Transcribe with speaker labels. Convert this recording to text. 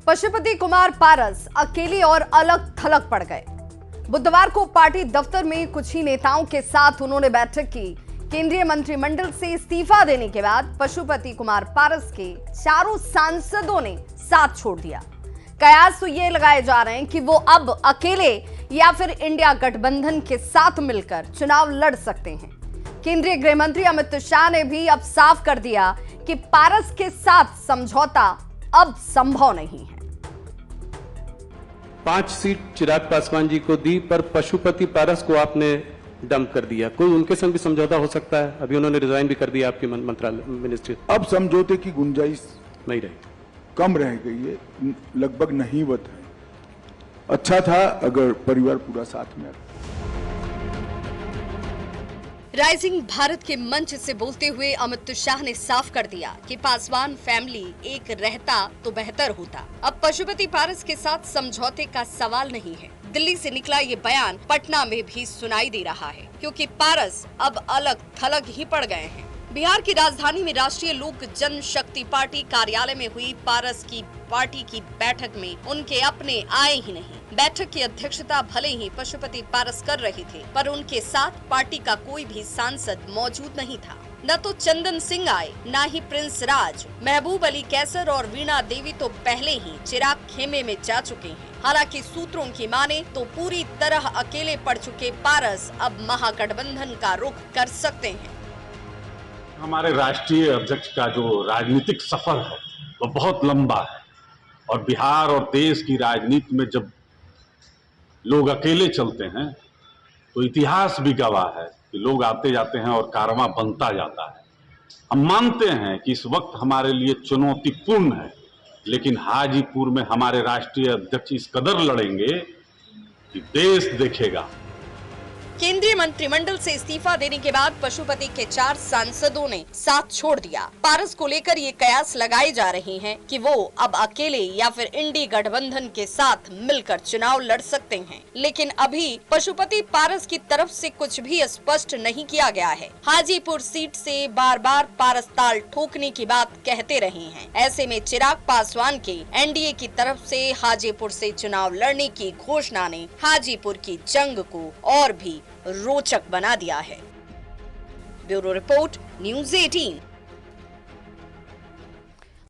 Speaker 1: पशुपति कुमार पारस अकेले और अलग थलग पड़ गए। बुधवार को पार्टी दफ्तर में कुछ ही नेताओं के साथ उन्होंने बैठक की। केंद्रीय मंत्रिमंडल से इस्तीफा देने के बाद पशुपति कुमार पारस के चारों सांसदों ने साथ छोड़ दिया। कयास तो ये लगाए जा रहे हैं कि वो अब अकेले या फिर इंडिया गठबंधन के साथ मिलकर चुनाव लड़ सकते हैं। केंद्रीय गृह मंत्री अमित शाह ने भी अब साफ कर दिया कि पारस के साथ समझौता अब संभव नहीं है।
Speaker 2: 5 सीट चिराग पासवान जी को दी, पर पशुपति पारस को आपने डंप कर दिया। कोई उनके संग भी समझौता हो सकता है? अभी उन्होंने रिजाइन भी कर दिया आपकी मंत्रालय मिनिस्ट्री।
Speaker 3: अब समझौते की गुंजाइश
Speaker 2: नहीं रही,
Speaker 3: कम रह गई है, लगभग नहींवत है। अच्छा था अगर परिवार पूरा साथ में।
Speaker 1: राइजिंग भारत के मंच से बोलते हुए अमित शाह ने साफ कर दिया कि पासवान फैमिली एक रहता तो बेहतर होता। अब पशुपति पारस के साथ समझौते का सवाल नहीं है। दिल्ली से निकला ये बयान पटना में भी सुनाई दे रहा है, क्योंकि पारस अब अलग थलग ही पड़ गए हैं। बिहार की राजधानी में राष्ट्रीय लोक जनशक्ति पार्टी कार्यालय में हुई पारस की पार्टी की बैठक में उनके अपने आए ही नहीं। बैठक की अध्यक्षता भले ही पशुपति पारस कर रहे थे, पर उनके साथ पार्टी का कोई भी सांसद मौजूद नहीं था। न तो चंदन सिंह आए, न ही प्रिंस राज, महबूब अली कैसर और वीणा देवी तो पहले ही चिराग खेमे में जा चुके हैं। हालांकि सूत्रों की माने तो पूरी तरह अकेले पड़ चुके पारस अब महागठबंधन का रुख कर सकते हैं।
Speaker 4: हमारे राष्ट्रीय अध्यक्ष का जो राजनीतिक सफर है वो बहुत लंबा है, और बिहार और देश की राजनीति में जब लोग अकेले चलते हैं तो इतिहास भी गवाह है कि लोग आते जाते हैं और कारवां बनता जाता है। हम मानते हैं कि इस वक्त हमारे लिए चुनौतीपूर्ण है, लेकिन हाजीपुर में हमारे राष्ट्रीय अध्यक्ष इस कदर लड़ेंगे कि देश देखेगा।
Speaker 1: केंद्रीय मंत्रिमंडल से इस्तीफा देने के बाद पशुपति के 4 सांसदों ने साथ छोड़ दिया। पारस को लेकर ये कयास लगाए जा रहे हैं कि वो अब अकेले या फिर इंडी गठबंधन के साथ मिलकर चुनाव लड़ सकते हैं, लेकिन अभी पशुपति पारस की तरफ से कुछ भी स्पष्ट नहीं किया गया है। हाजीपुर सीट से बार बार पारस ताल ठोकने की बात कहते रहे हैं। ऐसे में चिराग पासवान के एनडीए की तरफ से हाजीपुर से चुनाव लड़ने की घोषणा ने हाजीपुर की जंग को और भी रोचक बना दिया है। Bureau report, news 18।